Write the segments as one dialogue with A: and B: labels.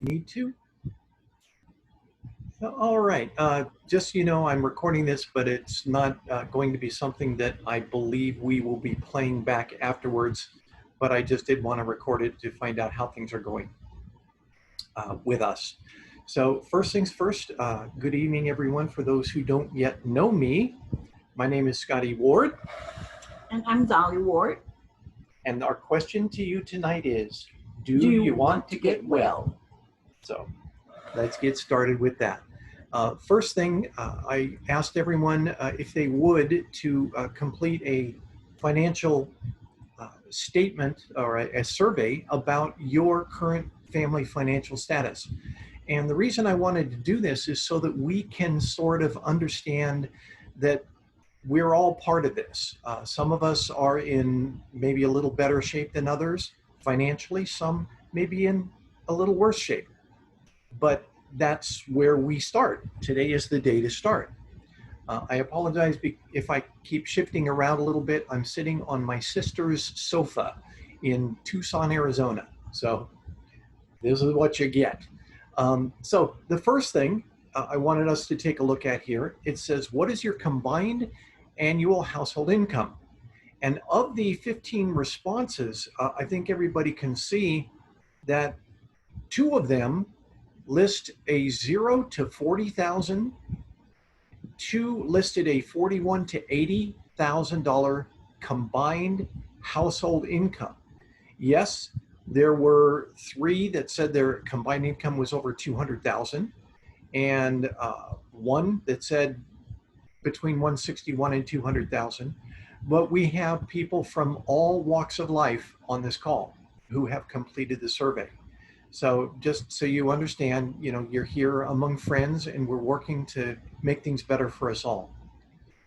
A: Need to? All right. Just so you know, I'm recording this, but it's not going to be something that I believe we will be playing back afterwards. But I just did want to record it to find out how things are going with us. So first things first, good evening, everyone. For those who don't yet know me, my name is Scotty Ward.
B: And I'm Dolly Ward.
A: And our question to you tonight is, do
B: you
A: want to get well? So let's get started with that. First thing, I asked everyone if they would to complete a financial statement or a survey about your current family financial status. And the reason I wanted to do this is so that we can sort of understand that we're all part of this. Some of us are in maybe a little better shape than others financially, some maybe in a little worse shape. But that's where we start. Today is the day to start. I apologize if I keep shifting around a little bit. I'm sitting on my sister's sofa in Tucson, Arizona. So this is what you get. So the first thing I wanted us to take a look at here, it says, what is your combined annual household income? And of the 15 responses, I think everybody can see that 2 of them list a 0 to 40,000. 2 listed a $41,000 to $80,000 combined household income. Yes, there were 3 that said their combined income was over 200,000, and 1 that said between 161 and 200,000. But we have people from all walks of life on this call who have completed the survey. So just so you understand, you're here among friends and we're working to make things better for us all.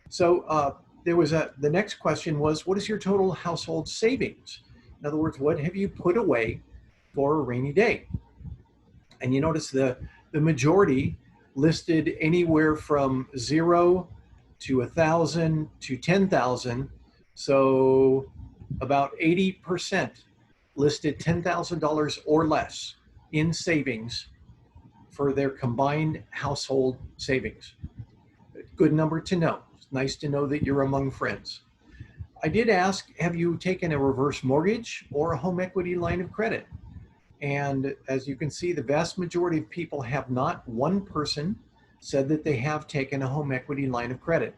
A: So the next question was, what is your total household savings? In other words, what have you put away for a rainy day? And you notice the majority listed anywhere from 0 to 1,000 to 10,000. So about 80% listed $10,000 or less in savings for their combined household savings. Good number to know. It's nice to know that you're among friends. I did ask, have you taken a reverse mortgage or a home equity line of credit? And as you can see, the vast majority of people have not. 1 person said that they have taken a home equity line of credit.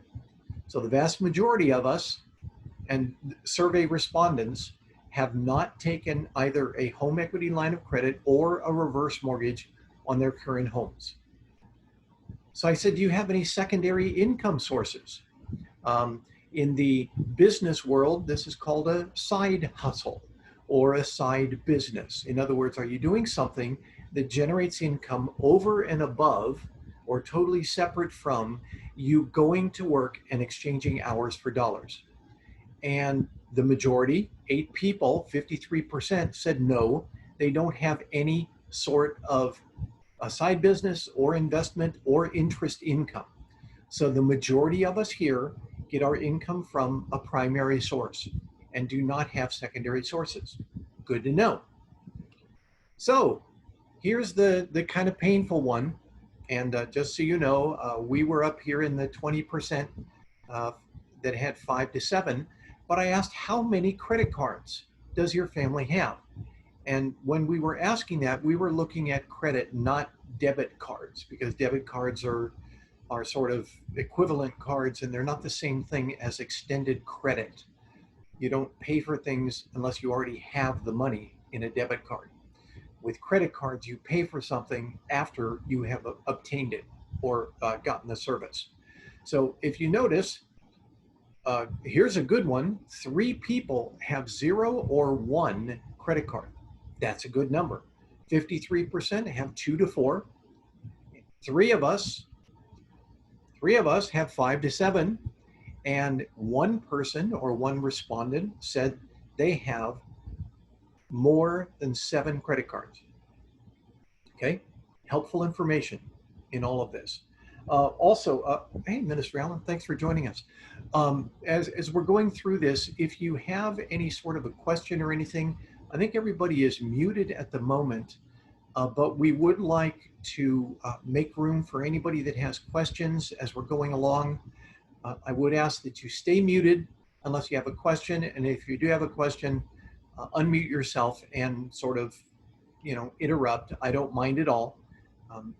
A: So the vast majority of us and survey respondents have not taken either a home equity line of credit or a reverse mortgage on their current homes. So I said, do you have any secondary income sources? In the business world, this is called a side hustle or a side business. In other words, are you doing something that generates income over and above or totally separate from you going to work and exchanging hours for dollars? And the majority, 8 people, 53%, said no, they don't have any sort of a side business or investment or interest income. So the majority of us here get our income from a primary source and do not have secondary sources. Good to know. So here's the kind of painful one. And just so you know, we were up here in the 20% that had 5 to 7. But I asked, how many credit cards does your family have? And when we were asking that, we were looking at credit, not debit cards, because debit cards are sort of equivalent cards and they're not the same thing as extended credit. You don't pay for things unless you already have the money in a debit card. With credit cards, you pay for something after you have obtained it or gotten the service. So if you notice, here's a good one. 3 people have 0 or 1 credit card. That's a good number. 53% have 2 to 4. 3 of us have 5 to 7. And 1 person or 1 respondent said they have more than 7 credit cards. Okay, helpful information in all of this. Also, hey, Minister Allen, thanks for joining us. As we're going through this, if you have any sort of a question or anything, I think everybody is muted at the moment, but we would like to make room for anybody that has questions as we're going along. I would ask that you stay muted unless you have a question, and if you do have a question, unmute yourself and sort of, interrupt. I don't mind at all.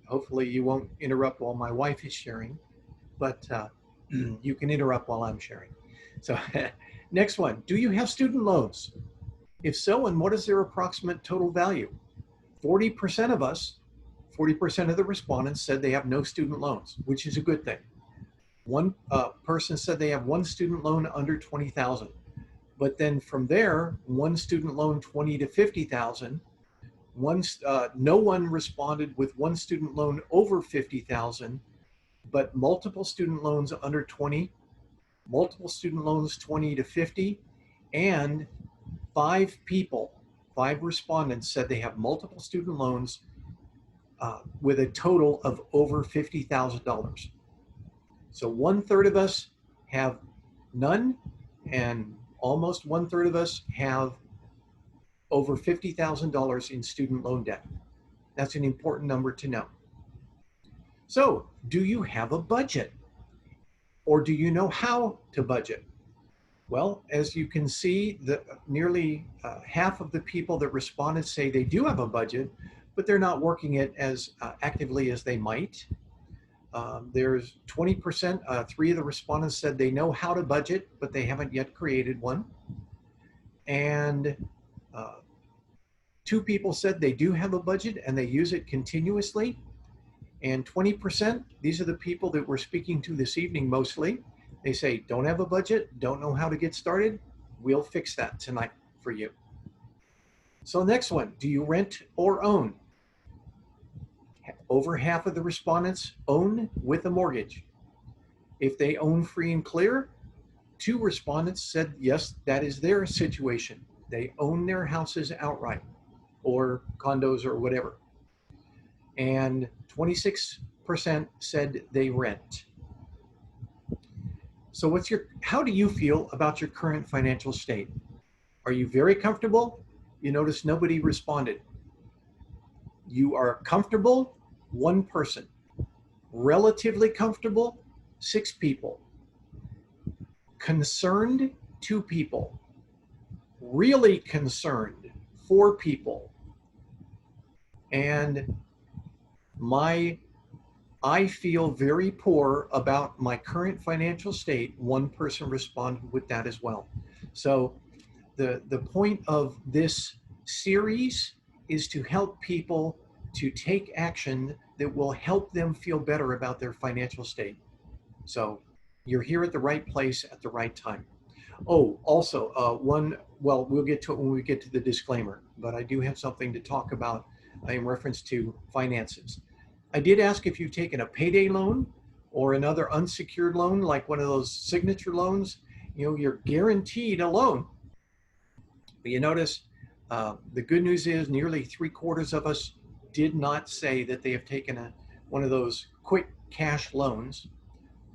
A: Hopefully you won't interrupt while my wife is sharing, but you can interrupt while I'm sharing. So next one, do you have student loans? If so, and what is their approximate total value? 40% of us, 40% of the respondents said they have no student loans, which is a good thing. One person said they have one student loan under 20,000, but then from there, one student loan 20 to 50,000. No one responded with one student loan over 50,000, but multiple student loans under 20, multiple student loans 20 to 50, and five respondents said they have multiple student loans with a total of over $50,000. So 1/3 of us have none, and almost 1/3 of us have over $50,000 in student loan debt. That's an important number to know. So, do you have a budget? Or do you know how to budget? Well, as you can see, nearly half of the people that responded say they do have a budget, but they're not working it as actively as they might. There's 20%, 3 of the respondents said they know how to budget, but they haven't yet created one. And 2 people said they do have a budget and they use it continuously. And 20%, these are the people that we're speaking to this evening mostly. They say, don't have a budget, don't know how to get started. We'll fix that tonight for you. So next one, do you rent or own? Over half of the respondents own with a mortgage. If they own free and clear, 2 respondents said, yes, that is their situation. They own their houses outright or condos or whatever. And 26% said they rent. So how do you feel about your current financial state? Are you very comfortable? You notice nobody responded. You are comfortable? 1 person. Relatively comfortable? 6 people. Concerned? 2 people. Really concerned? 4 people. And I feel very poor about my current financial state. 1 person responded with that as well. So the point of this series is to help people to take action that will help them feel better about their financial state. So you're here at the right place at the right time. Oh, also we'll get to it when we get to the disclaimer, but I do have something to talk about in reference to finances. I did ask if you've taken a payday loan or another unsecured loan, like one of those signature loans. You're guaranteed a loan. But you notice the good news is nearly 3/4 of us did not say that they have taken one of those quick cash loans,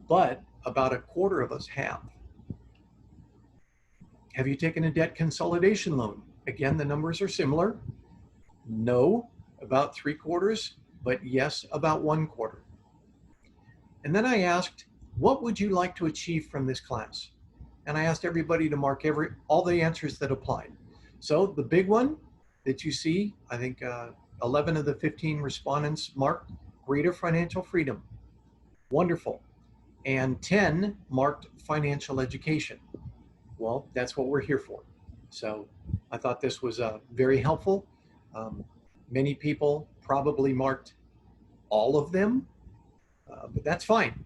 A: but about 1/4 of us have. Have you taken a debt consolidation loan? Again, the numbers are similar. No, about 3/4, but yes, about 1/4. And then I asked, what would you like to achieve from this class? And I asked everybody to mark all the answers that applied. So the big one that you see, I think 11 of the 15 respondents marked greater financial freedom. Wonderful. And 10 marked financial education. Well, that's what we're here for. So I thought this was very helpful. Many people probably marked all of them, but that's fine.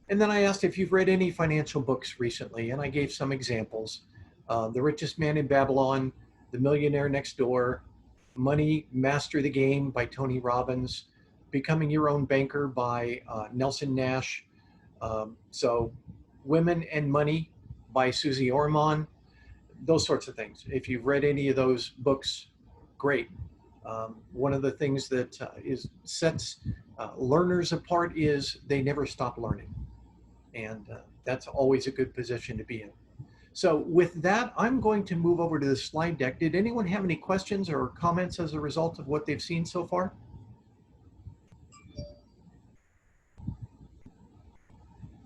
A: And then I asked if you've read any financial books recently, and I gave some examples. The Richest Man in Babylon, The Millionaire Next Door, Money, Master the Game by Tony Robbins, Becoming Your Own Banker by Nelson Nash. So Women and Money by Susie Orman, those sorts of things. If you've read any of those books, great. One of the things that sets learners apart is they never stop learning. And that's always a good position to be in. So with that, I'm going to move over to the slide deck. Did anyone have any questions or comments as a result of what they've seen so far?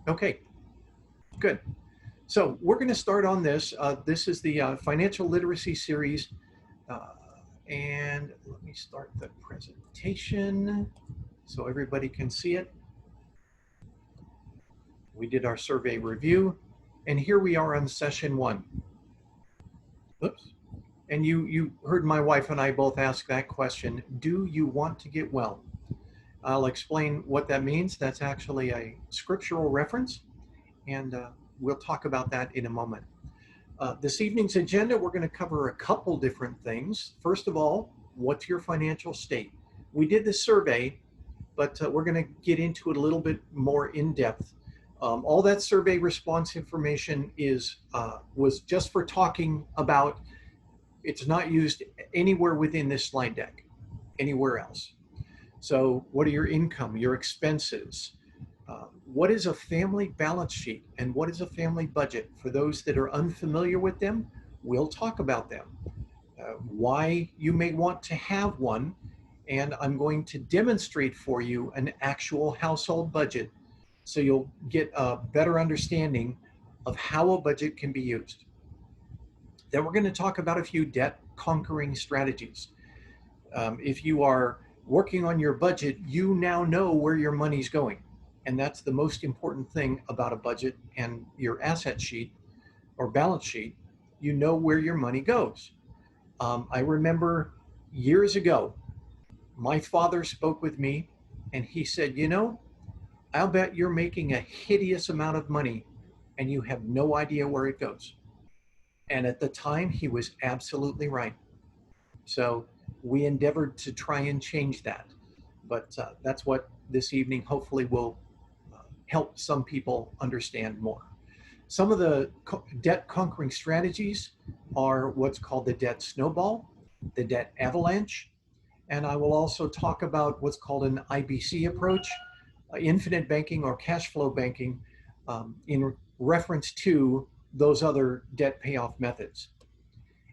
A: Okay, good. So we're going to start on this. This is the financial literacy series. And let me start the presentation so everybody can see it. We did our survey review, and here we are on session 1. Oops. And you heard my wife and I both ask that question, do you want to get well? I'll explain what that means. That's actually a scriptural reference, and we'll talk about that in a moment. This evening's agenda, we're going to cover a couple different things. First of all, what's your financial state? We did the survey, but we're going to get into it a little bit more in depth. All that survey response information was just for talking about. It's not used anywhere within this slide deck, anywhere else. So what are your income, your expenses? What is a family balance sheet and what is a family budget? For those that are unfamiliar with them, we'll talk about them. Why you may want to have one, and I'm going to demonstrate for you an actual household budget so you'll get a better understanding of how a budget can be used. Then we're going to talk about a few debt conquering strategies. If you are working on your budget, you now know where your money's going. And that's the most important thing about a budget and your asset sheet or balance sheet. You know where your money goes. I remember years ago, my father spoke with me and he said, you know, I'll bet you're making a hideous amount of money and you have no idea where it goes. And at the time, he was absolutely right. So we endeavored to try and change that. But that's what this evening hopefully will help some people understand more. Some of the debt conquering strategies are what's called the debt snowball, the debt avalanche, and I will also talk about what's called an IBC approach, infinite banking or cash flow banking, in reference to those other debt payoff methods.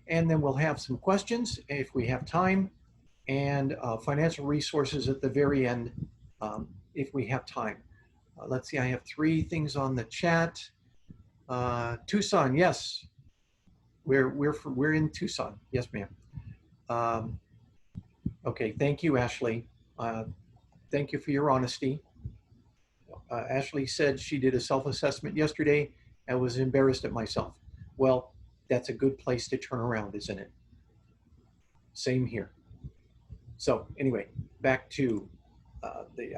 A: And then we'll have some questions if we have time, and financial resources at the very end if we have time. Let's see, I have 3 things on the chat. Tucson, yes, we're in Tucson. Yes, ma'am. Okay, thank you, Ashley. Thank you for your honesty. Ashley said she did a self-assessment yesterday and was embarrassed at myself. Well, that's a good place to turn around, isn't it? Same here. So anyway, back to the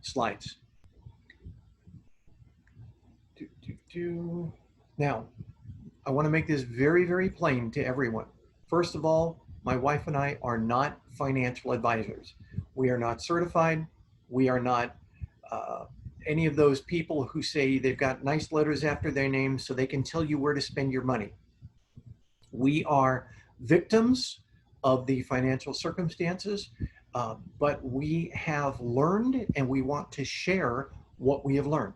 A: slides. Now, I want to make this very, very plain to everyone. First of all, my wife and I are not financial advisors. We are not certified. We are not any of those people who say they've got nice letters after their name so they can tell you where to spend your money. We are victims of the financial circumstances, but we have learned and we want to share what we have learned,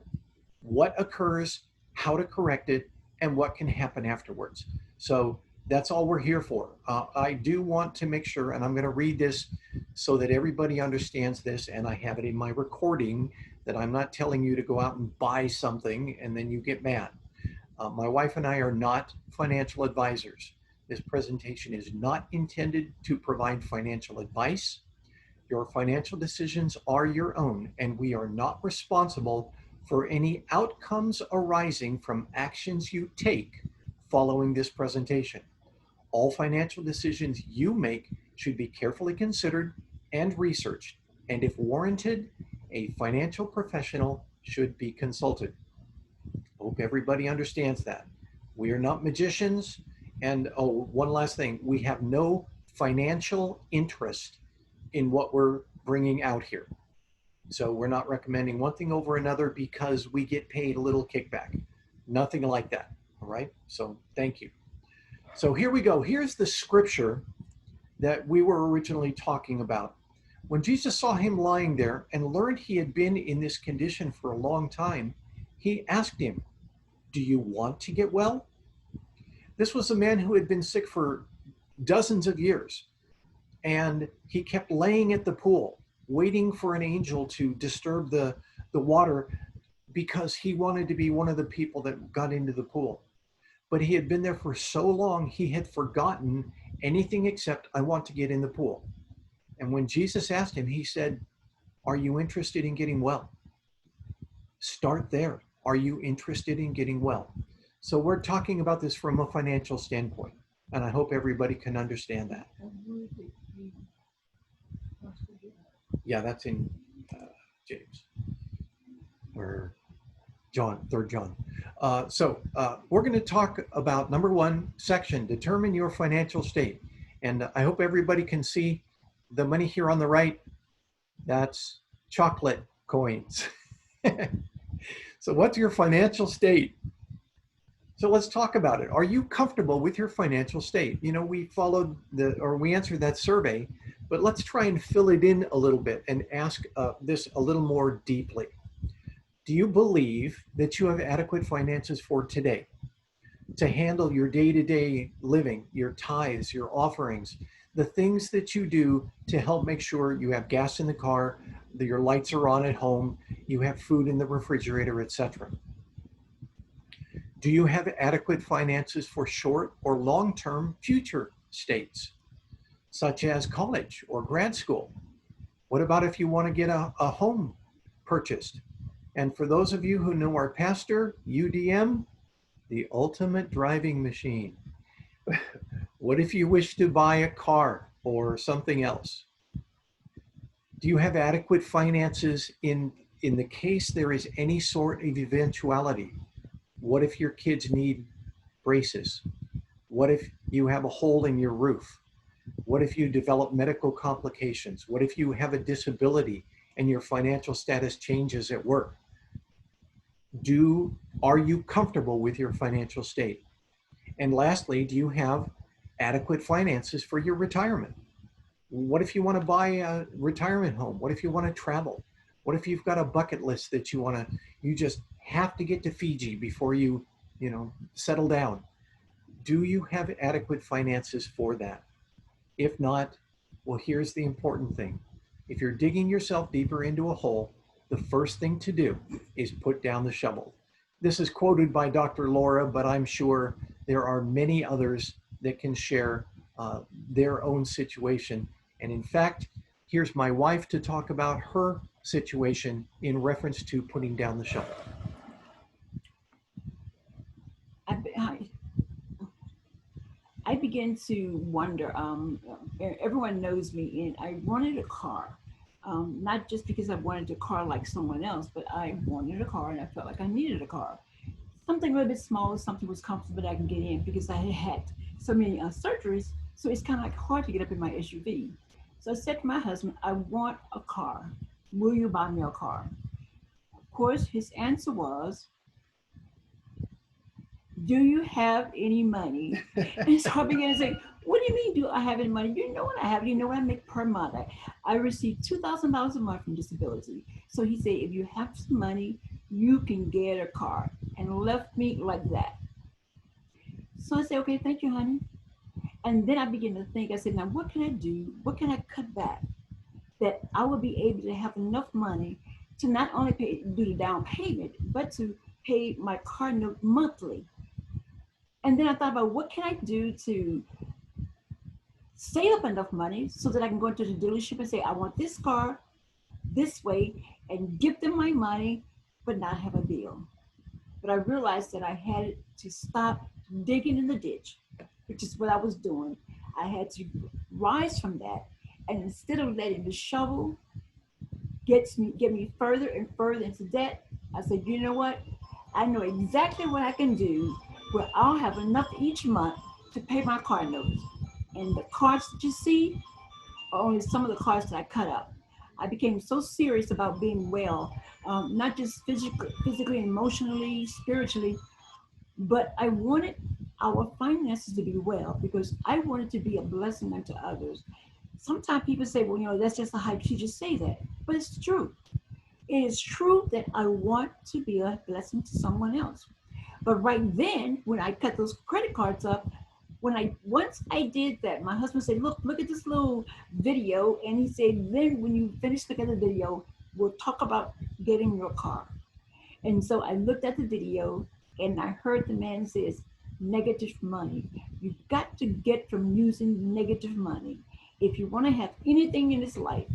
A: what occurs, how to correct it, and what can happen afterwards. So that's all we're here for. I do want to make sure, and I'm going to read this so that everybody understands this, and I have it in my recording, that I'm not telling you to go out and buy something and then you get mad. My wife and I are not financial advisors. This presentation is not intended to provide financial advice. Your financial decisions are your own, and we are not responsible for any outcomes arising from actions you take following this presentation. All financial decisions you make should be carefully considered and researched, and if warranted, a financial professional should be consulted. Hope everybody understands that. We are not magicians, and oh, one last thing, we have no financial interest in what we're bringing out here. So we're not recommending one thing over another because we get paid a little kickback. Nothing like that, all right? So thank you. So here we go. Here's the scripture that we were originally talking about. When Jesus saw him lying there and learned he had been in this condition for a long time, he asked him, "Do you want to get well?" This was a man who had been sick for dozens of years, and he kept laying at the pool, waiting for an angel to disturb the water because he wanted to be one of the people that got into the pool. But he had been there for so long, he had forgotten anything except, I want to get in the pool. And when Jesus asked him, he said, are you interested in getting well? Start there. Are you interested in getting well? So we're talking about this from a financial standpoint, and I hope everybody can understand that. Yeah, that's in James or John, 3rd John. We're going to talk about number 1 section, determine your financial state. And I hope everybody can see the money here on the right. That's chocolate coins. So what's your financial state? So let's talk about it. Are you comfortable with your financial state? You know, we answered that survey, but let's try and fill it in a little bit and ask this a little more deeply. Do you believe that you have adequate finances for today to handle your day-to-day living, your tithes, your offerings, the things that you do to help make sure you have gas in the car, that your lights are on at home, you have food in the refrigerator, etc.? Do you have adequate finances for short or long-term future states, such as college or grad school? What about if you want to get a home purchased? And for those of you who know our pastor, UDM, the ultimate driving machine. What if you wish to buy a car or something else? Do you have adequate finances in the case there is any sort of eventuality? What if your kids need braces? What if you have a hole in your roof? What if you develop medical complications? What if you have a disability and your financial status changes at work? Are you comfortable with your financial state? And lastly, do you have adequate finances for your retirement? What if you want to buy a retirement home? What if you want to travel? What if you've got a bucket list that you just have to get to Fiji before you settle down? Do you have adequate finances for that? If not, well, here's the important thing. If you're digging yourself deeper into a hole, the first thing to do is put down the shovel. This is quoted by Dr. Laura, but I'm sure there are many others that can share their own situation. And in fact, here's my wife to talk about her situation in reference to putting down the shovel.
B: I began to wonder, everyone knows me, and I wanted a car. Not just because I wanted a car like someone else, but I wanted a car and I felt like I needed a car. Something a little bit small, something was comfortable that I can get in because I had had so many surgeries. So it's kind of like hard to get up in my SUV. So I said to my husband, I want a car. Will you buy me a car? Of course, his answer was, do you have any money? And so I began to say, what do you mean, do I have any money? You know what I have. You know what I make per month. I receive $2,000 a month from disability. So he said, if you have some money, you can get a car. And left me like that. So I said, okay, thank you, honey. And then I began to think, I said, now what can I do? What can I cut back that I will be able to have enough money to not only do the down payment, but to pay my car note monthly? And then I thought about what can I do to save up enough money so that I can go into the dealership and say, I want this car this way, and give them my money, but not have a bill. But I realized that I had to stop digging in the ditch, which is what I was doing. I had to rise from that. And instead of letting the shovel get me further and further into debt, I said, you know what? I know exactly what I can do where I'll have enough each month to pay my car notes. And the cards that you see are only some of the cards that I cut up. I became so serious about being well, not just physically, emotionally, spiritually, but I wanted our finances to be well because I wanted to be a blessing unto others. Sometimes people say, well, you know, that's just a hype. You just say that, but it's true. It is true that I want to be a blessing to someone else. But right then, when I cut those credit cards up, once I did that, my husband said, look at this little video. And he said, then when you finish looking at the video, we'll talk about getting your car. And so I looked at the video and I heard the man says, negative money. You've got to get from using negative money. If you want to have anything in this life,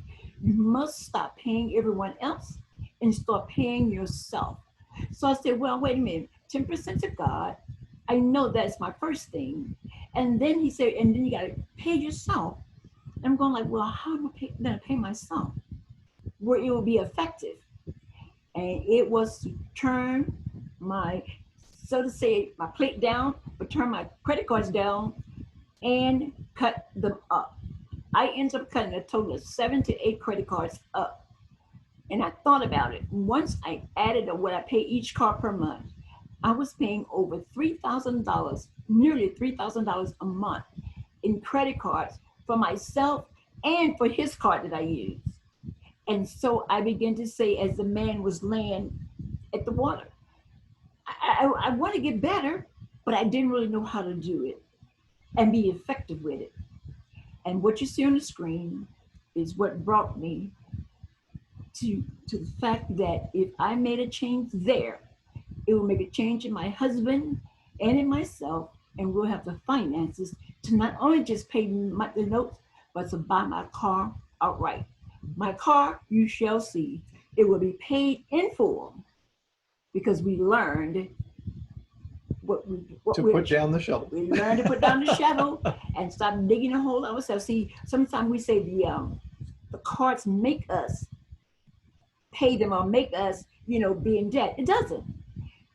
B: you must stop paying everyone else and start paying yourself. So I said, well, wait a minute, 10% to God. I know that's my first thing. And then he said, and then you got to pay yourself. And I'm going like, well, how do I pay myself where it will be effective? And it was to turn my, so to say, my plate down, but turn my credit cards down and cut them up. I ended up cutting a total of 7 to 8 credit cards up. And I thought about it. Once I added what I pay each card per month, I was paying over $3,000, nearly $3,000 a month in credit cards for myself and for his card that I use. And so I began to say, as the man was laying at the water, I want to get better, but I didn't really know how to do it and be effective with it. And what you see on the screen is what brought me to the fact that if I made a change there, it will make a change in my husband and in myself, and we'll have the finances to not only just pay the notes, but to buy my car outright. My car, you shall see, it will be paid in full because we learned
A: put down the shovel.
B: We learned to put down the shovel and stop digging a hole ourselves. See, sometimes we say the cards make us pay them or make us, be in debt. It doesn't.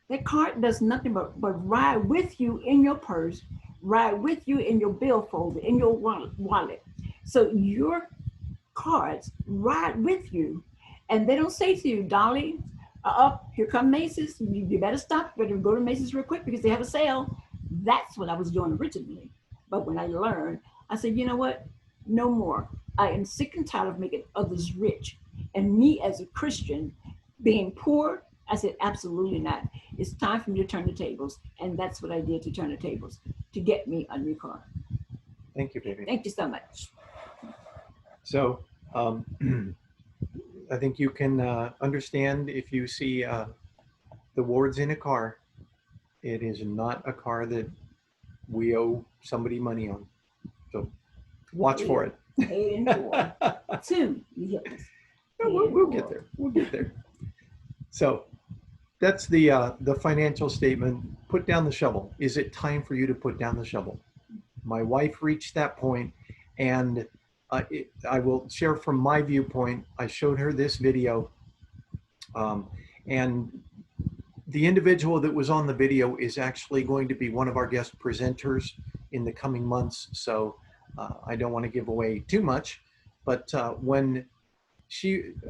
B: That card does nothing but ride with you in your purse, ride with you in your bill folder, in your wallet. So your cards ride with you, and they don't say to you, Dolly, here come Macy's. You better stop. You better go to Macy's real quick because they have a sale. That's what I was doing originally. But when I learned, I said, you know what? No more. I am sick and tired of making others rich. And me as a Christian being poor, I said, absolutely not. It's time for me to turn the tables. And that's what I did to turn the tables, to get me a new car.
A: Thank you, baby.
B: Thank you so much.
A: So I think you can understand if you see the wards in a car, it is not a car that we owe somebody money on. So watch for it.
B: Paid in full. 2 years.
A: We'll get there. We'll get there. So that's the financial statement. Put down the shovel. Is it time for you to put down the shovel? My wife reached that point, and I will share from my viewpoint. I showed her this video, and the individual that was on the video is actually going to be one of our guest presenters in the coming months. So I don't want to give away too much, but when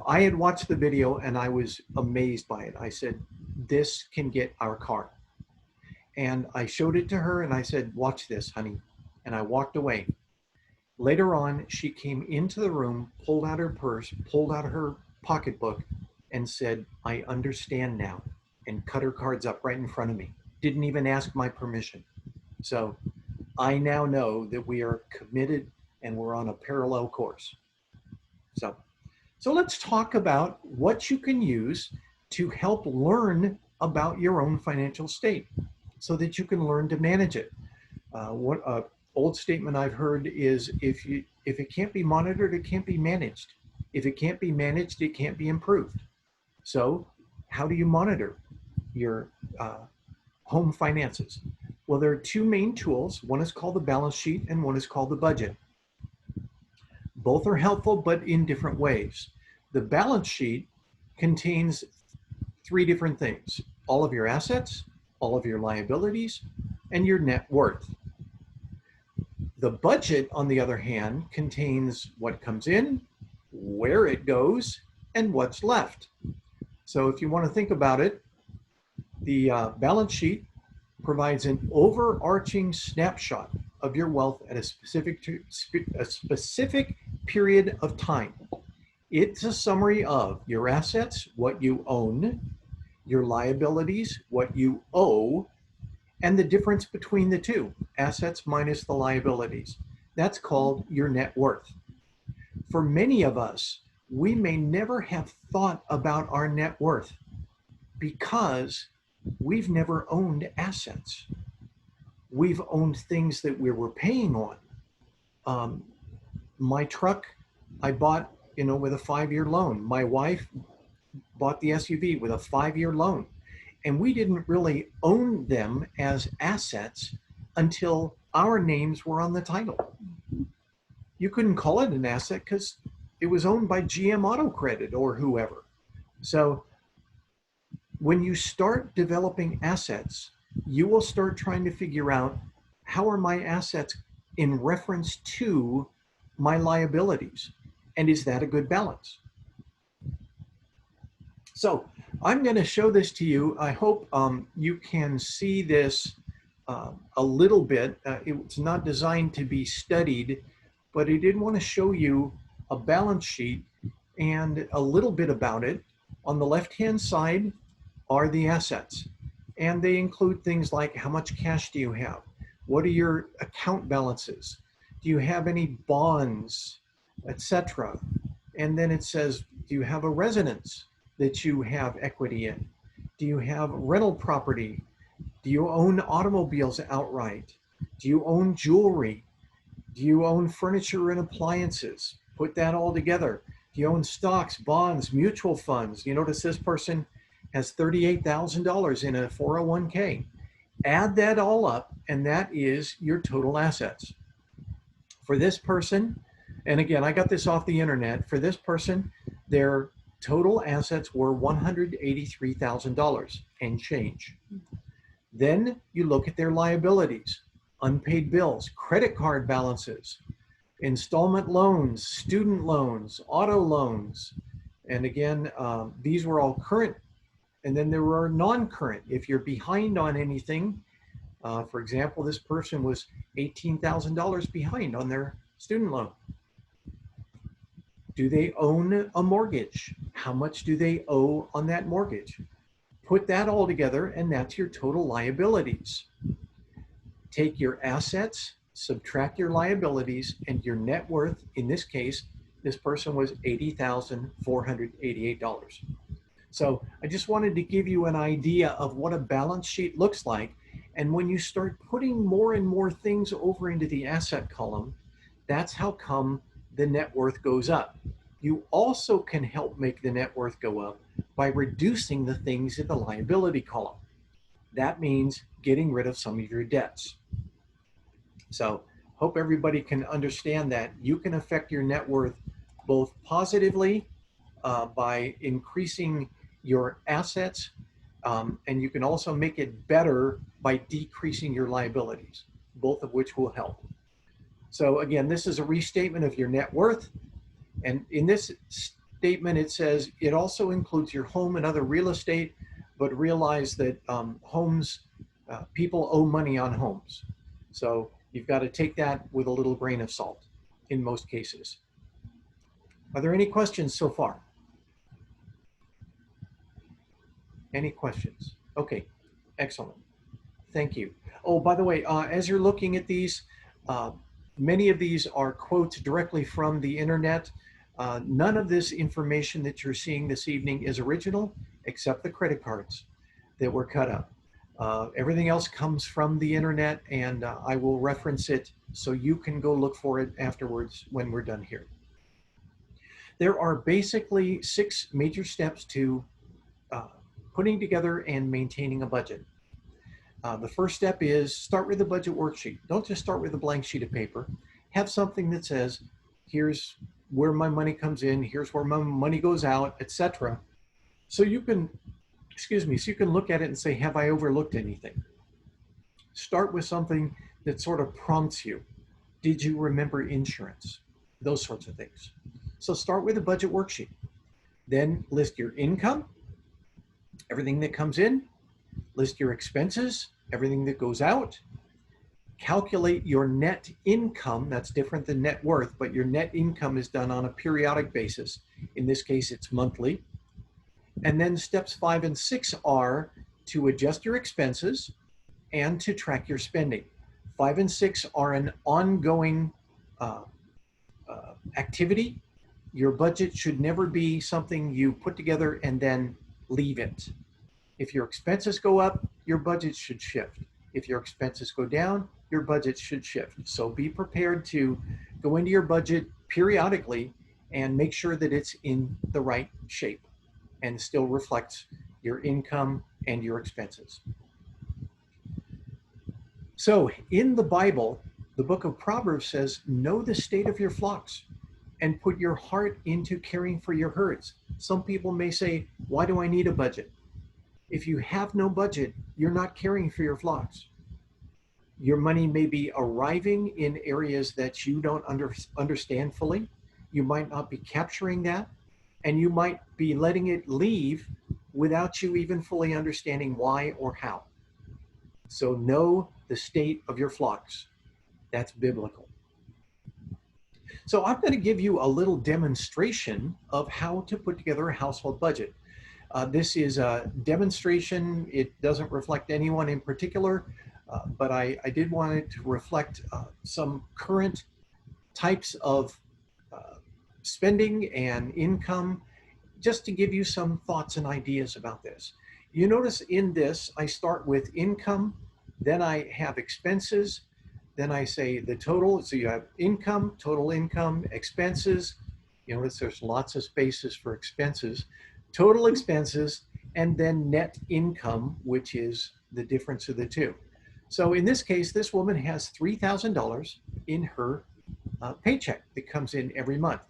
A: I had watched the video and I was amazed by it. I said, this can get our car. And I showed it to her and I said, watch this, honey. And I walked away. Later on, she came into the room, pulled out her purse, pulled out her pocketbook, and said, I understand now, and cut her cards up right in front of me. Didn't even ask my permission. So I now know that we are committed and we're on a parallel course. So let's talk about what you can use to help learn about your own financial state so that you can learn to manage it. What old statement I've heard is if it can't be monitored, it can't be managed. If it can't be managed, it can't be improved. So how do you monitor your home finances? Well, there are 2 main tools. One is called the balance sheet and one is called the budget. Both are helpful, but in different ways. The balance sheet contains 3 different things: all of your assets, all of your liabilities, and your net worth. The budget, on the other hand, contains what comes in, where it goes, and what's left. So if you want to think about it, the balance sheet provides an overarching snapshot of your wealth at a specific period of time. It's a summary of your assets, what you own, your liabilities, what you owe, and the difference between the two, assets minus the liabilities. That's called your net worth. For many of us, we may never have thought about our net worth because we've never owned assets. We've owned things that we were paying on. My truck, I bought, with a 5-year loan. My wife bought the SUV with a 5-year loan. And we didn't really own them as assets until our names were on the title. You couldn't call it an asset because it was owned by GM Auto Credit or whoever. So when you start developing assets, you will start trying to figure out, how are my assets in reference to my liabilities? And is that a good balance? So I'm going to show this to you. I hope you can see this a little bit. It's not designed to be studied, but I did want to show you a balance sheet and a little bit about it. On the left-hand side are the assets, and they include things like, how much cash do you have? What are your account balances? Do you have any bonds, etc.? And then it says, do you have a residence that you have equity in? Do you have rental property? Do you own automobiles outright? Do you own jewelry? Do you own furniture and appliances? Put that all together. Do you own stocks, bonds, mutual funds? You notice this person has $38,000 in a 401k. Add that all up, and that is your total assets. For this person, and again, I got this off the internet, for this person, their total assets were $183,000 and change. Then you look at their liabilities, unpaid bills, credit card balances, installment loans, student loans, auto loans. And again, these were all current. And then there were non-current. If you're behind on anything, for example, this person was $18,000 behind on their student loan. Do they own a mortgage? How much do they owe on that mortgage? Put that all together, and that's your total liabilities. Take your assets, subtract your liabilities, and your net worth. In this case, this person was $80,488. So I just wanted to give you an idea of what a balance sheet looks like. And when you start putting more and more things over into the asset column, that's how come the net worth goes up. You also can help make the net worth go up by reducing the things in the liability column. That means getting rid of some of your debts. So hope everybody can understand that you can affect your net worth both positively by increasing your assets, and you can also make it better by decreasing your liabilities, both of which will help. So again, this is a restatement of your net worth. And in this statement, it says it also includes your home and other real estate, but realize that homes, people owe money on homes. So you've got to take that with a little grain of salt in most cases. Are there any questions so far? Any questions? Okay, excellent. Thank you. Oh, by the way, as you're looking at these, many of these are quotes directly from the internet. None of this information that you're seeing this evening is original, except the credit cards that were cut up. Everything else comes from the internet, and I will reference it so you can go look for it afterwards when we're done here. There are basically 6 major steps to putting together and maintaining a budget. The first step is start with a budget worksheet. Don't just start with a blank sheet of paper. Have something that says, here's where my money comes in, here's where my money goes out, etc. So you can, so you can look at it and say, have I overlooked anything? Start with something that sort of prompts you. Did you remember insurance? Those sorts of things. So start with a budget worksheet. Then list your income, everything that comes in. List your expenses, everything that goes out. Calculate your net income. That's different than net worth, but your net income is done on a periodic basis. In this case, it's monthly. And then steps 5 and 6 are to adjust your expenses and to track your spending. 5 and 6 are an ongoing activity. Your budget should never be something you put together and then leave it. If your expenses go up, your budget should shift. If your expenses go down, your budget should shift. So be prepared to go into your budget periodically and make sure that it's in the right shape and still reflects your income and your expenses. So in the Bible, the book of Proverbs says, know the state of your flocks and put your heart into caring for your herds. Some people may say, why do I need a budget? If you have no budget, you're not caring for your flocks. Your money may be arriving in areas that you don't understand fully. You might not be capturing that, and you might be letting it leave without you even fully understanding why or how. So know the state of your flocks. That's biblical. So I'm going to give you a little demonstration of how to put together a household budget. This is a demonstration. It doesn't reflect anyone in particular, but I did want it to reflect some current types of spending and income, just to give you some thoughts and ideas about this. You notice in this, I start with income, then I have expenses, then I say the total. So you have income, total income, expenses. You notice there's lots of spaces for expenses, total expenses, and then net income, which is the difference of the two. So in this case, this woman has $3,000 in her paycheck that comes in every month.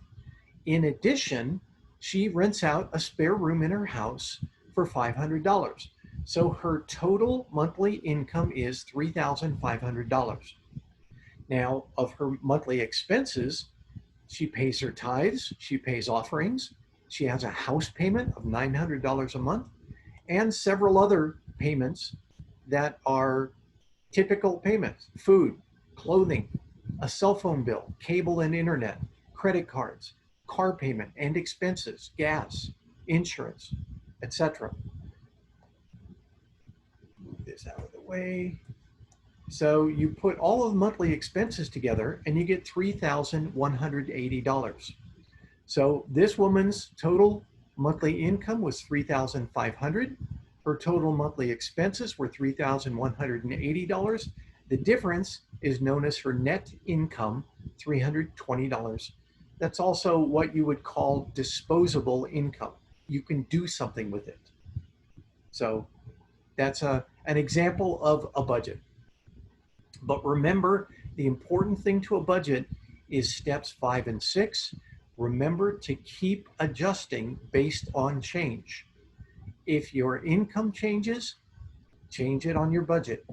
A: In addition, she rents out a spare room in her house for $500. So her total monthly income is $3,500. Now, of her monthly expenses, she pays her tithes, she pays offerings, she has a house payment of $900 a month, and several other payments that are typical payments: food, clothing, a cell phone bill, cable and internet, credit cards, car payment and expenses, gas, insurance, etc. Move this out of the way. So you put all of the monthly expenses together and you get $3,180. So this woman's total monthly income was $3,500. Her total monthly expenses were $3,180. The difference is known as her net income, $320. That's also what you would call disposable income. You can do something with it. So that's an example of a budget. But remember, the important thing to a budget is steps 5 and 6. Remember to keep adjusting based on change. If your income changes, change it on your budget.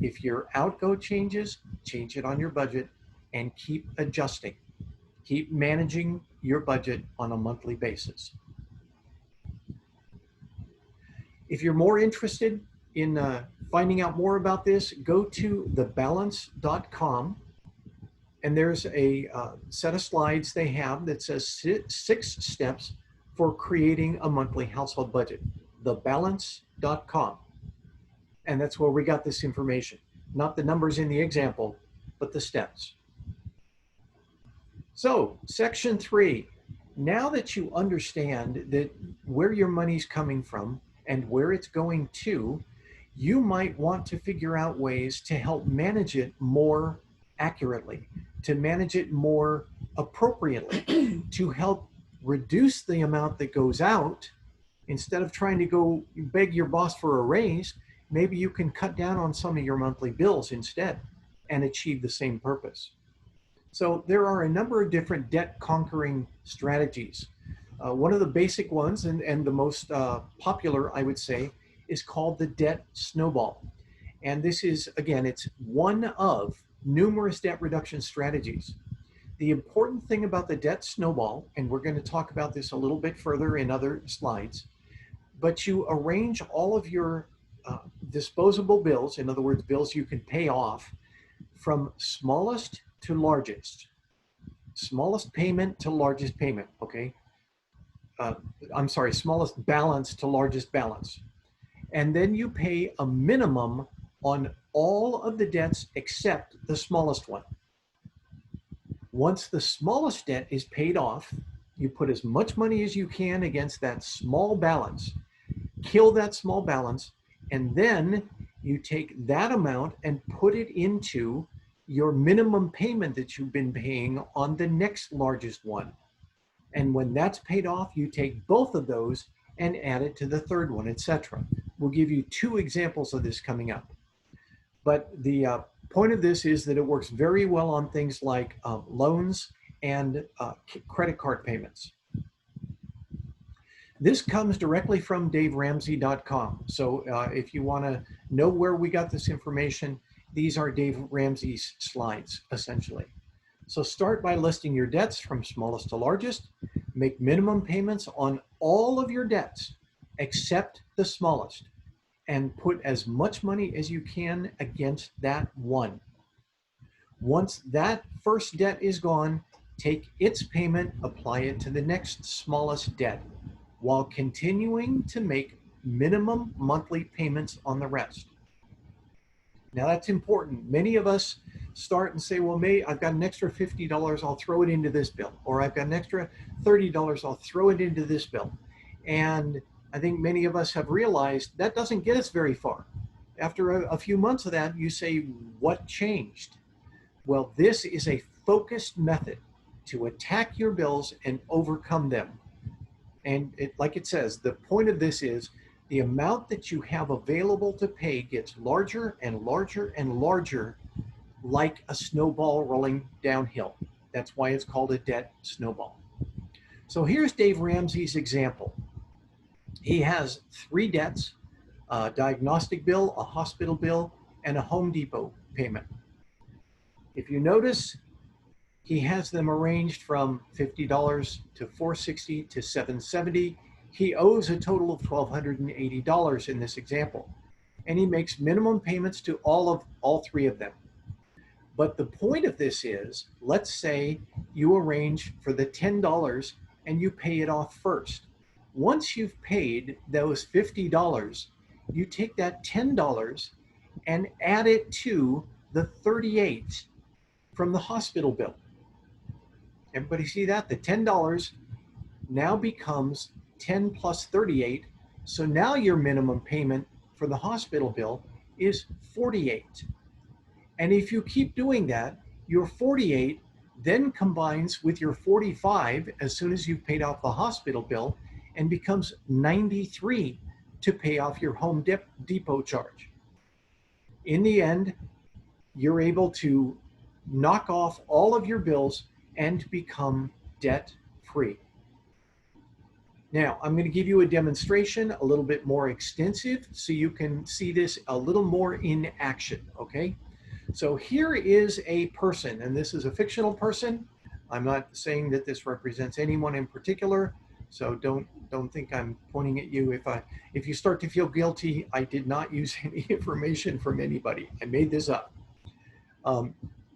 A: If your outgo changes, change it on your budget, and keep adjusting. Keep managing your budget on a monthly basis. If you're more interested in finding out more about this, go to thebalance.com, and there's a set of slides they have that says 6 steps for creating a monthly household budget. Thebalance.com, and that's where we got this information. Not the numbers in the example, but the steps. So, section 3, now that you understand that where your money's coming from and where it's going to, you might want to figure out ways to help manage it more accurately, to manage it more appropriately, to help reduce the amount that goes out. Instead of trying to go beg your boss for a raise, maybe you can cut down on some of your monthly bills instead and achieve the same purpose. So there are a number of different debt conquering strategies. One of the basic ones, and the most popular, I would say, is called the debt snowball. And this is, again, it's one of numerous debt reduction strategies. The important thing about the debt snowball, and we're going to talk about this a little bit further in other slides, but you arrange all of your disposable bills, in other words, bills you can pay off, from smallest to largest. Smallest payment to largest payment, okay? I'm sorry, smallest balance to largest balance. And then you pay a minimum on all of the debts except the smallest one. Once the smallest debt is paid off, you put as much money as you can against that small balance, kill that small balance, and then you take that amount and put it into your minimum payment that you've been paying on the next largest one. And when that's paid off, you take both of those and add it to the third one, etc. We'll give you two examples of this coming up. But the point of this is that it works very well on things like loans and credit card payments. This comes directly from DaveRamsey.com. So if you want to know where we got this information, these are Dave Ramsey's slides, essentially. So start by listing your debts from smallest to largest. Make minimum payments on all of your debts except the smallest, and put as much money as you can against that one. Once that first debt is gone, take its payment, apply it to the next smallest debt, while continuing to make minimum monthly payments on the rest. Now that's important. Many of us start and say, well, I've got an extra $50, I'll throw it into this bill. Or I've got an extra $30, I'll throw it into this bill. And I think many of us have realized that doesn't get us very far. After a few months of that, you say, what changed? Well, this is a focused method to attack your bills and overcome them. And like it says, the point of this is the amount that you have available to pay gets larger and larger and larger, like a snowball rolling downhill. That's why it's called a debt snowball. So here's Dave Ramsey's example. He has 3 debts: a diagnostic bill, a hospital bill, and a Home Depot payment. If you notice, he has them arranged from $50 to $460 to $770. He owes a total of $1,280 in this example, and he makes minimum payments to all 3 of them. But the point of this is, let's say you arrange for the $10 and you pay it off first. Once you've paid those $50, you take that $10 and add it to the $38 from the hospital bill. Everybody see that? The $10 now becomes 10 plus 38. So now your minimum payment for the hospital bill is 48. And if you keep doing that, your 48 then combines with your 45 as soon as you've paid off the hospital bill and becomes 93 to pay off your Home Depot charge. In the end, you're able to knock off all of your bills and become debt free. Now, I'm going to give you a demonstration a little bit more extensive so you can see this a little more in action, okay? So here is a person, and this is a fictional person. I'm not saying that this represents anyone in particular, so don't think I'm pointing at you. If you start to feel guilty, I did not use any information from anybody. I made this up.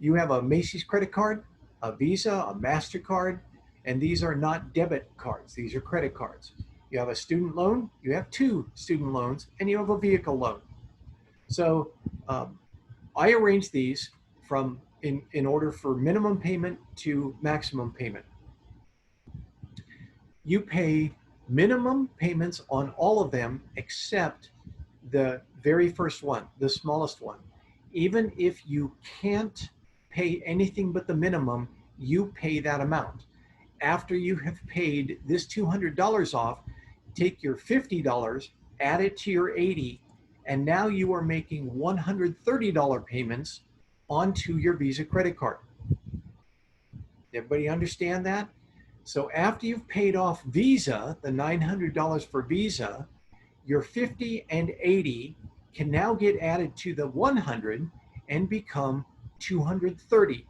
A: You have a Macy's credit card, a Visa, a MasterCard, and these are not debit cards. These are credit cards. You have a student loan, you have 2 student loans, and you have a vehicle loan. So I arranged these from in order for minimum payment to maximum payment. You pay minimum payments on all of them except the very first one, the smallest one. Even if you can't pay anything but the minimum, you pay that amount. After you have paid this $200 off, take your $50, add it to your $80, and now you are making $130 payments onto your Visa credit card. Everybody understand that? So after you've paid off Visa, the $900 for Visa, your 50 and 80 can now get added to the 100 and become 230.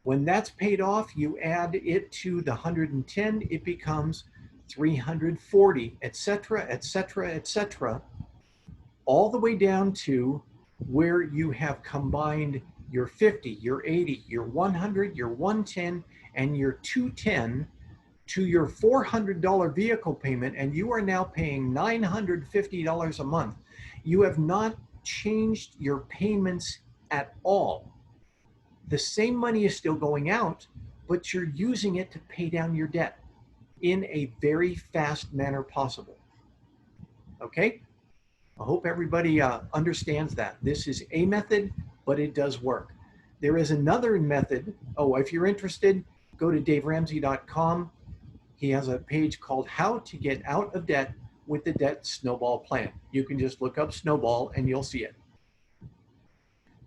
A: When that's paid off, you add it to the 110, it becomes 340, etc., etc., etc., all the way down to where you have combined your 50, your 80, your 100, your 110, and your 210 to your $400 vehicle payment, and you are now paying $950 a month. You have not changed your payments at all. The same money is still going out, but you're using it to pay down your debt in a very fast manner possible. Okay? I hope everybody understands that. This is a method, but it does work. There is another method. Oh, if you're interested, go to daveramsey.com. He has a page called How to Get Out of Debt with the Debt Snowball Plan. You can just look up Snowball and you'll see it.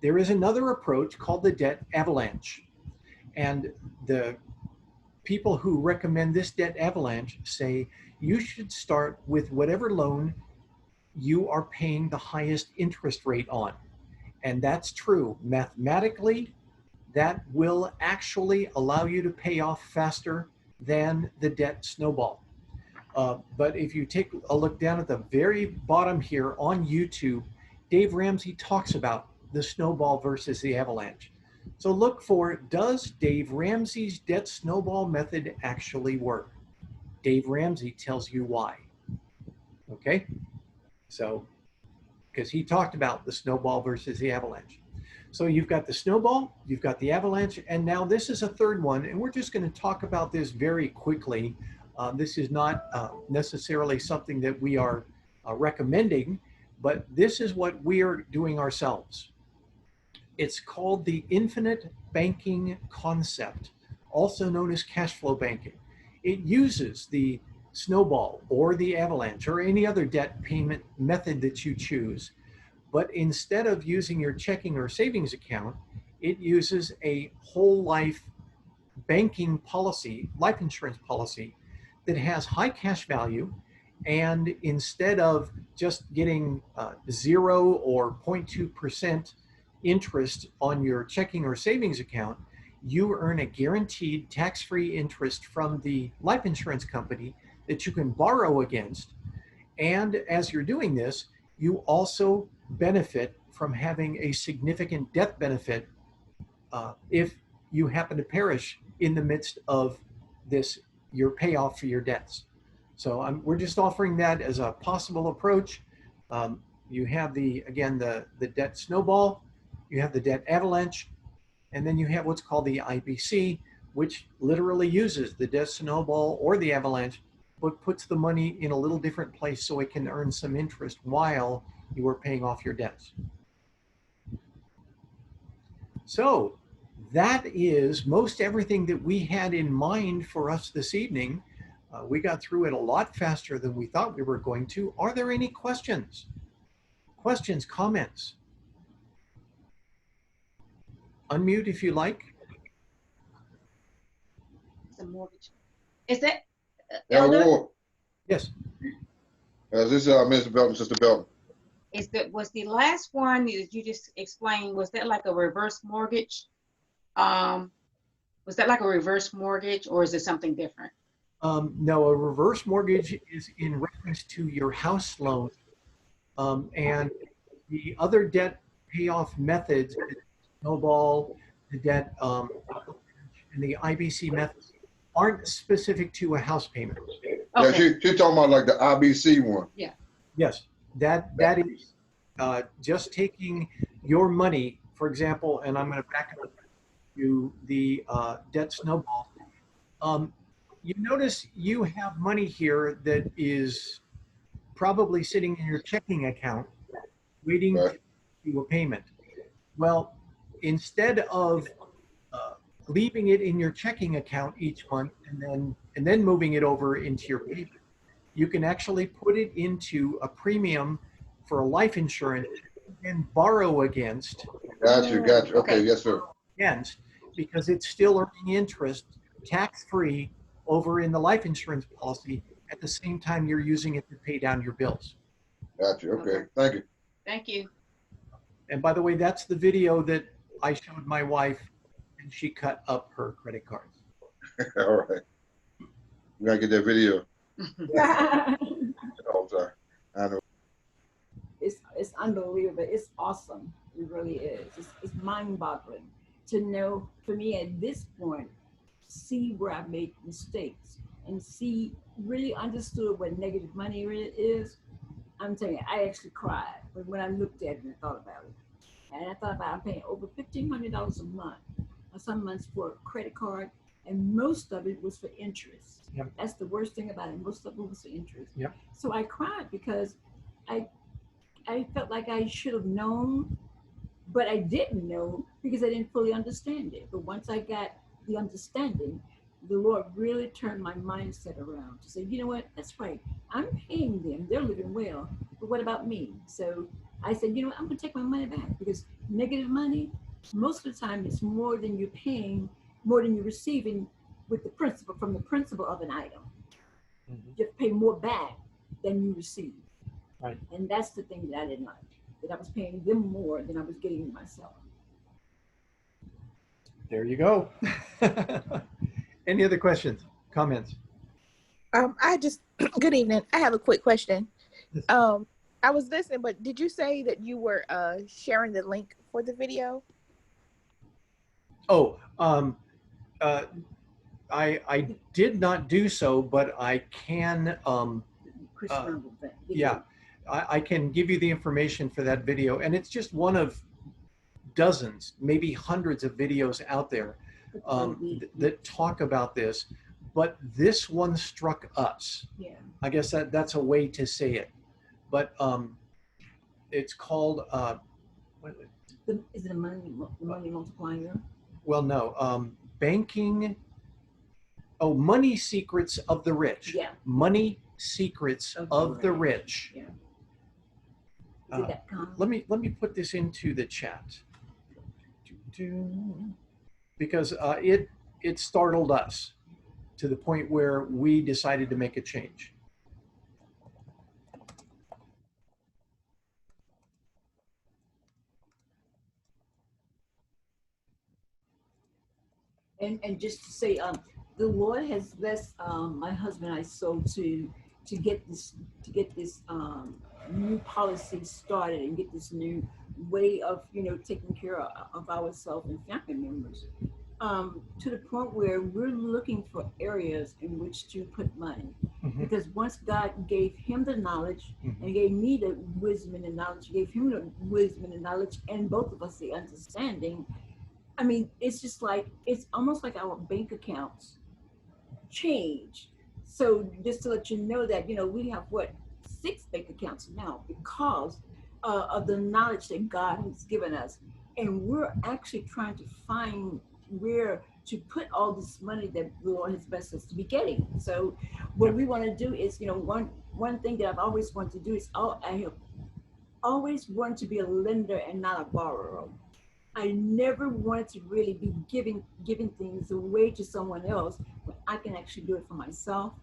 A: There is another approach called the debt avalanche. And the people who recommend this debt avalanche say you should start with whatever loan you are paying the highest interest rate on. And that's true. Mathematically, that will actually allow you to pay off faster than the debt snowball. But if you take a look down at the very bottom here on YouTube, Dave Ramsey talks about the snowball versus the avalanche. So look for, does Dave Ramsey's debt snowball method actually work? Dave Ramsey tells you why. Okay? So, because he talked about the snowball versus the avalanche. So you've got the snowball, you've got the avalanche, and now this is a third one, and we're just going to talk about this very quickly. This is not necessarily something that we are recommending, but this is what we are doing ourselves. It's called the infinite banking concept, also known as cash flow banking. It uses the snowball or the avalanche or any other debt payment method that you choose. But instead of using your checking or savings account, it uses a whole life banking policy, life insurance policy that has high cash value. And instead of just getting 0 or 0.2% interest on your checking or savings account, you earn a guaranteed tax-free interest from the life insurance company that you can borrow against. And as you're doing this, you also benefit from having a significant death benefit if you happen to perish in the midst of this, your payoff for your debts. So we're just offering that as a possible approach. You have again, the debt snowball, you have the debt avalanche, and then you have what's called the IBC, which literally uses the debt snowball or the avalanche, but puts the money in a little different place so it can earn some interest while you are paying off your debts. So that is most everything that we had in mind for us this evening. We got through it a lot faster than we thought we were going to. Are there any questions? Questions, comments? Unmute if you like.
C: The mortgage. Is that Elder?
A: Yes.
D: This is Mr. Belton, Sister Belton.
C: Was the last one that you just explained, was that like a reverse mortgage? Was that like a reverse mortgage, or is it something different?
A: No, a reverse mortgage is in reference to your house loan. And the other debt payoff methods, the snowball, the debt, and the IBC methods aren't specific to a house payment.
C: Okay.
D: Yeah, she's talking about like the IBC one.
C: Yeah.
A: Yes, that is just taking your money, for example, and I'm going to back up to the debt snowball. You notice you have money here that is probably sitting in your checking account waiting to do a payment. Well, instead of leaving it in your checking account each month and then moving it over into your payment, you can actually put it into a premium for a life insurance and borrow against.
D: Got you. Okay, yes, sir.
A: Against, because it's still earning interest tax-free over in the life insurance policy at the same time you're using it to pay down your bills.
D: Got you. Okay. Thank you.
C: Thank you.
A: And by the way, that's the video that I showed my wife, and she cut up her credit cards.
D: All right. We gotta get that video. All the time. I know.
B: It's unbelievable. It's awesome. It really is. It's mind-boggling to know, for me at this point, see where I made mistakes and really understood what negative money really is, I'm telling you, I actually cried when I looked at it and thought about it. And I thought about I'm paying over $1,500 a month, or some months for a credit card, and most of it was for interest.
A: Yep.
B: That's the worst thing about it. Most of it was for interest.
A: Yep.
B: So I cried because I felt like I should have known, but I didn't know because I didn't fully understand it. But once I got the understanding, the Lord really turned my mindset around to say, you know what, that's right. I'm paying them. They're living well. But what about me? So I said, you know what, I'm going to take my money back because negative money, most of the time, it's more than you're paying, more than you're receiving with the principle, from the principle of an item.
A: Mm-hmm.
B: You have to pay more back than you receive.
A: Right.
B: And that's the thing that I didn't like, that I was paying them more than I was getting myself.
A: There you go. Any other questions, comments?
E: Good evening. I have a quick question. I was listening, but did you say that you were sharing the link for the video?
A: Oh, I did not do so, but I can,
B: Chris Randall thing.
A: yeah, I can give you the information for that video. And it's just one of dozens, maybe hundreds of videos out there that talk about this. But this one struck us.
B: Yeah.
A: I guess that's a way to say it. But it's called,
B: Is it the money multiplier?
A: well, no, banking. Oh, Money Secrets of the Rich.
B: Yeah.
A: Money Secrets of the Rich.
B: Yeah. Is it that
A: Let me put this into the chat because it startled us to the point where we decided to make a change.
B: And just to say, the Lord has blessed my husband and I so to get this new policy started and get this new way of taking care of ourselves and family members, to the point where we're looking for areas in which to put money.
A: Mm-hmm.
B: Because once God gave him the knowledge and gave me the wisdom and the knowledge, gave him the wisdom and the knowledge, and both of us the understanding. I mean, it's just like, it's almost like our bank accounts change. So just to let you know that, we have 6 bank accounts now because of the knowledge that God has given us. And we're actually trying to find where to put all this money that the Lord has blessed us to be getting. So what we want to do is, one thing that I've always wanted to do is I have always wanted to be a lender and not a borrower. I never wanted to really be giving things away to someone else when I can actually do it for myself.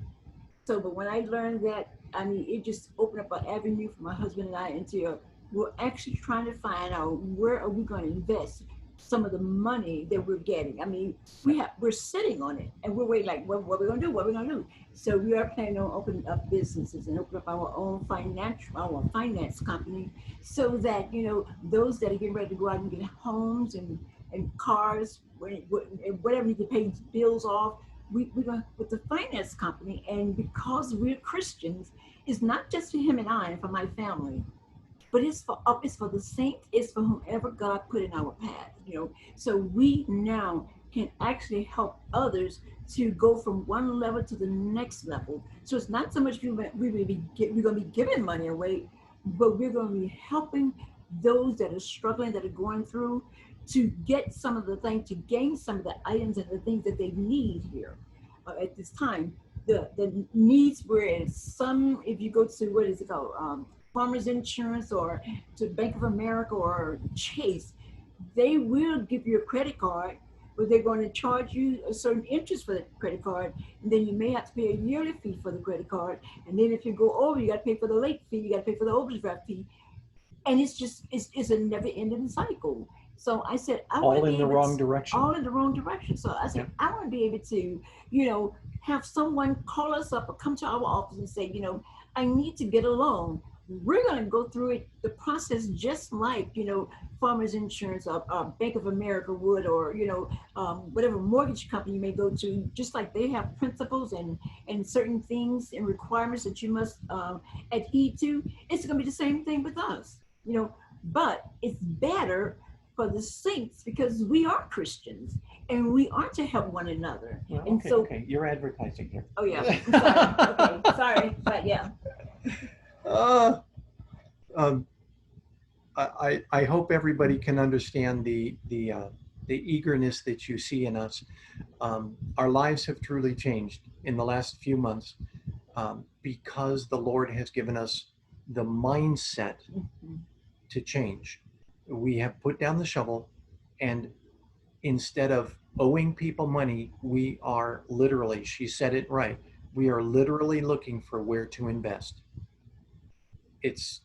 B: So, but when I learned that, I mean, it just opened up an avenue for my husband and I into we're actually trying to find out where are we going to invest some of the money that we're getting. I mean, we're sitting on it and we're waiting like, what are we going to do? What are we going to do? So we are planning on opening up businesses and open up our own finance company, so that, those that are getting ready to go out and get homes and cars, whatever you can pay bills off, we're going with the finance company. And because we're Christians, it's not just for him and I and for my family, but it's for the saints, it's for whomever God put in our path, So we now can actually help others to go from one level to the next level. So it's not so much we're going to be giving money away, but we're going to be helping those that are struggling, that are going through, to get some of the things, to gain some of the items and the things that they need here at this time. The needs where some, if you go to, what is it called? Farmers Insurance or to Bank of America or Chase, they will give you a credit card, but they're going to charge you a certain interest for the credit card. And then you may have to pay a yearly fee for the credit card. And then if you go over, you got to pay for the late fee, you got to pay for the overdraft fee. And it's a never ending cycle. So I said,
A: all in the wrong direction.
B: All in the wrong direction. So I said, I want to be able to, have someone call us up or come to our office and say, I need to get a loan. we're going to go through it, the process, just like, you know, Farmers Insurance or Bank of America would, or, you know, whatever mortgage company you may go to, just like they have principles and certain things and requirements that you must adhere to. It's going to be the same thing with us, you know, but it's better for the saints because we are Christians and we are to help one another.
A: Well,
B: And
A: okay,
B: so,
A: okay, you're advertising here.
B: oh yeah, I'm sorry. Okay, sorry, but yeah.
A: I hope everybody can understand the eagerness that you see in us. Our lives have truly changed in the last few months because the Lord has given us the mindset to change. We have put down the shovel, and instead of owing people money, we are literally, she said it right, we are literally looking for where to invest. It's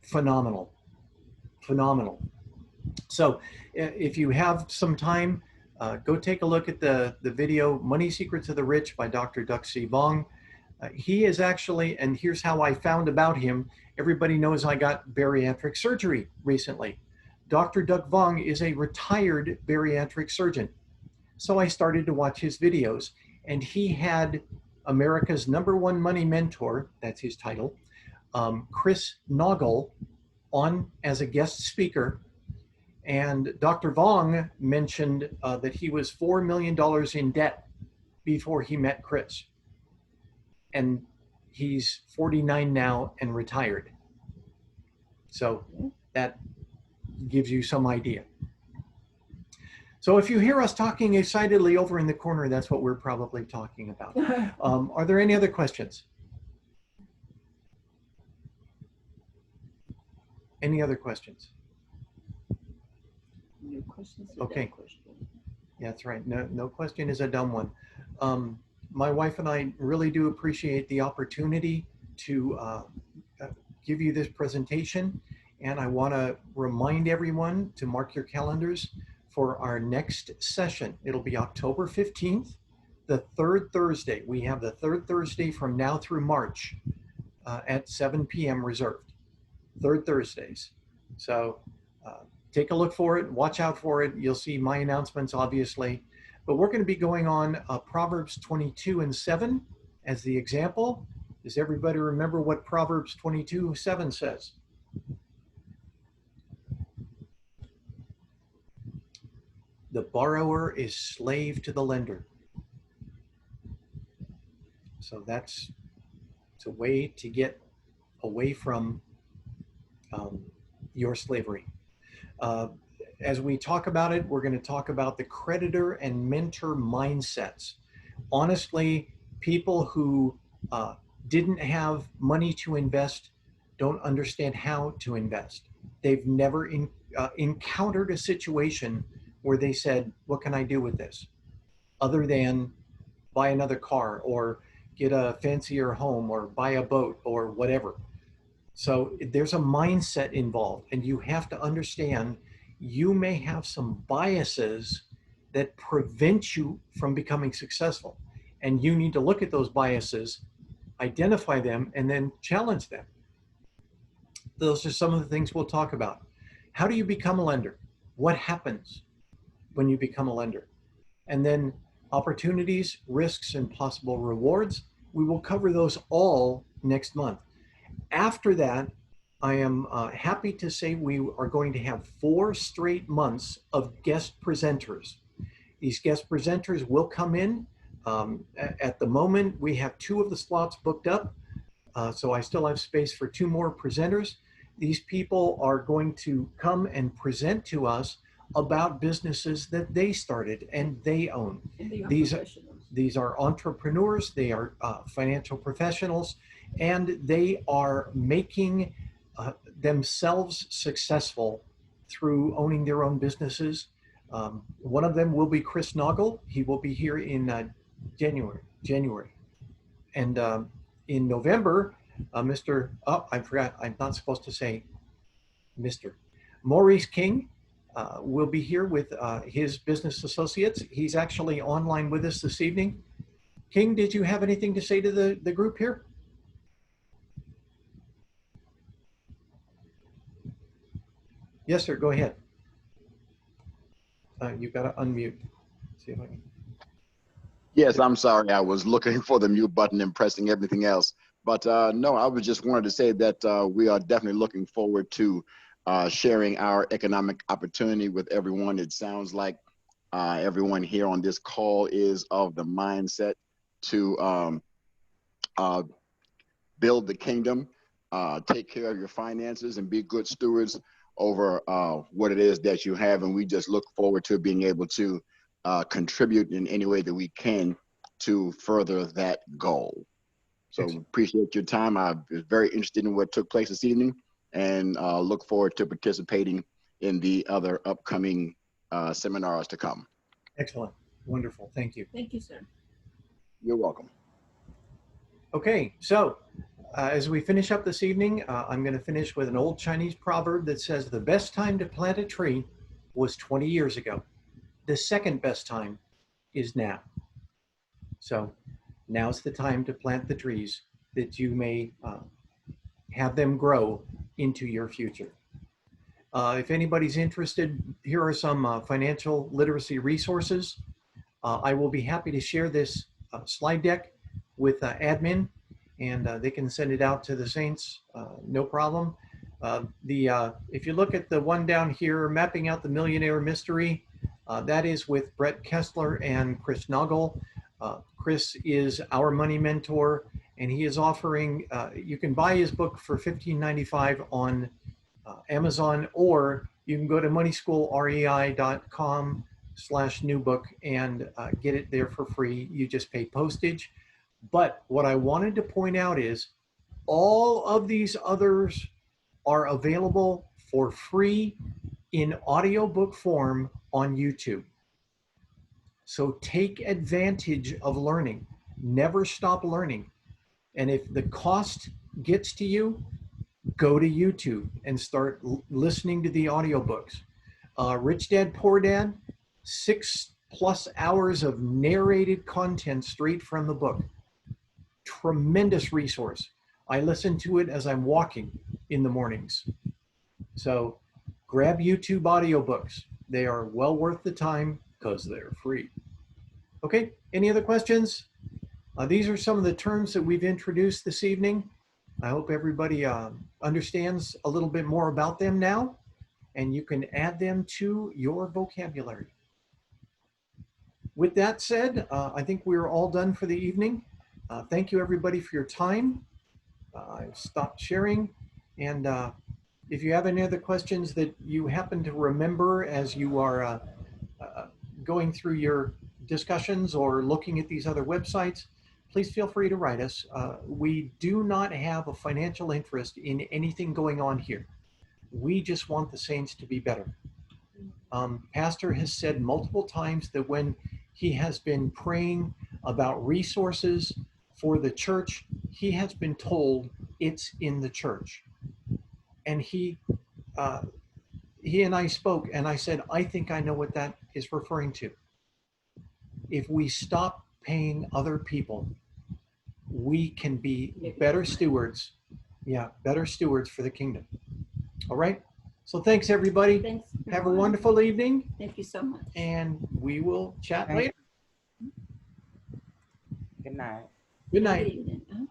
A: phenomenal. Phenomenal. So if you have some time, go take a look at the video Money Secrets of the Rich by Dr. Duc C. Vong. He is actually, and here's how I found about him. Everybody knows I got bariatric surgery recently. Dr. Duc Vong is a retired bariatric surgeon. So I started to watch his videos, and he had America's #1 money mentor, that's his title, Chris Naugle, on as a guest speaker. And Dr. Vong mentioned that he was $4 million in debt before he met Chris. And he's 49 now and retired. So that gives you some idea. So if you hear us talking excitedly over in the corner, that's what we're probably talking about. Are there any other questions? Any other questions?
B: No questions.
A: Okay. Yeah, that's right. No question is a dumb one. My wife and I really do appreciate the opportunity to give you this presentation. And I want to remind everyone to mark your calendars for our next session. It'll be October 15th, the third Thursday. We have the third Thursday from now through March at 7 p.m. reserved. Third Thursdays. So take a look for it, watch out for it. You'll see my announcements, obviously. But we're going to be going on Proverbs 22:7 as the example. Does everybody remember what Proverbs 22:7 says? The borrower is slave to the lender. So it's a way to get away from your slavery. As we talk about it, we're going to talk about the creditor and mentor mindsets. Honestly, people who didn't have money to invest don't understand how to invest. They've never encountered a situation where they said, what can I do with this? Other than buy another car or get a fancier home or buy a boat or whatever. So there's a mindset involved, and you have to understand you may have some biases that prevent you from becoming successful. And you need to look at those biases, identify them, and then challenge them. Those are some of the things we'll talk about. How do you become a lender? What happens when you become a lender? And then opportunities, risks, and possible rewards. We will cover those all next month. After that, I am happy to say we are going to have 4 straight months of guest presenters. These guest presenters will come in. At the moment, we have 2 of the slots booked up. So I still have space for 2 more presenters. These people are going to come and present to us about businesses that they started and they own.
B: And
A: These are entrepreneurs, they are financial professionals, and they are making themselves successul through owning their own businesses. One of them will be Chris Naugle. He will be here in January. And in November, I forgot, I'm not supposed to say Mr. Maurice King will be here with his business associates. He's actually online with us this evening. King, did you have anything to say to the group here? Yes, sir. Go ahead. You've got to unmute. See if I can.
F: Yes, I'm sorry. I was looking for the mute button and pressing everything else. But no, I was just wanted to say that we are definitely looking forward to sharing our economic opportunity with everyone. It sounds like everyone here on this call is of the mindset to build the kingdom, take care of your finances, and be good stewards over what it is that you have. And we just look forward to being able to contribute in any way that we can to further that goal. So appreciate your time. I was very interested in what took place this evening, and look forward to participating in the other upcoming seminars to come.
A: Excellent. Wonderful. Thank you.
B: Thank you, sir.
F: You're welcome.
A: Okay, so as we finish up this evening, I'm going to finish with an old Chinese proverb that says the best time to plant a tree was 20 years ago. The second best time is now. So now's the time to plant the trees that you may have them grow into your future. If anybody's interested, here are some financial literacy resources. I will be happy to share this slide deck with admin, and they can send it out to the Saints, no problem. If you look at the one down here, Mapping Out the Millionaire Mystery, that is with Brett Kessler and Chris Noggle. Chris is our money mentor, and he is offering, you can buy his book for $15.95 on Amazon, or you can go to moneyschoolrei.com/new book and get it there for free. You just pay postage. But what I wanted to point out is all of these others are available for free in audiobook form on YouTube. So take advantage of learning. Never stop learning. And if the cost gets to you, go to YouTube and start listening to the audiobooks. Rich Dad, Poor Dad, 6+ hours of narrated content straight from the book. Tremendous resource. I listen to it as I'm walking in the mornings. So grab YouTube audiobooks. They are well worth the time because they're free. Okay, any other questions? These are some of the terms that we've introduced this evening. I hope everybody understands a little bit more about them now, and you can add them to your vocabulary. With that said, I think we're all done for the evening. Thank you everybody for your time. I've stopped sharing, and if you have any other questions that you happen to remember as you are going through your discussions or looking at these other websites, please feel free to write us. We do not have a financial interest in anything going on here. We just want the saints to be better. Pastor has said multiple times that when he has been praying about resources for the church, he has been told it's in the church. And he and I spoke, and I said, I think I know what that is referring to. If we stop paying other people, we can be better stewards. Yeah, better stewards for the kingdom. All right. So thanks, everybody.
B: Thanks.
A: Have a wonderful evening.
B: Thank you so much.
A: And we will chat later.
G: Good night.
A: Good night.
B: Good evening.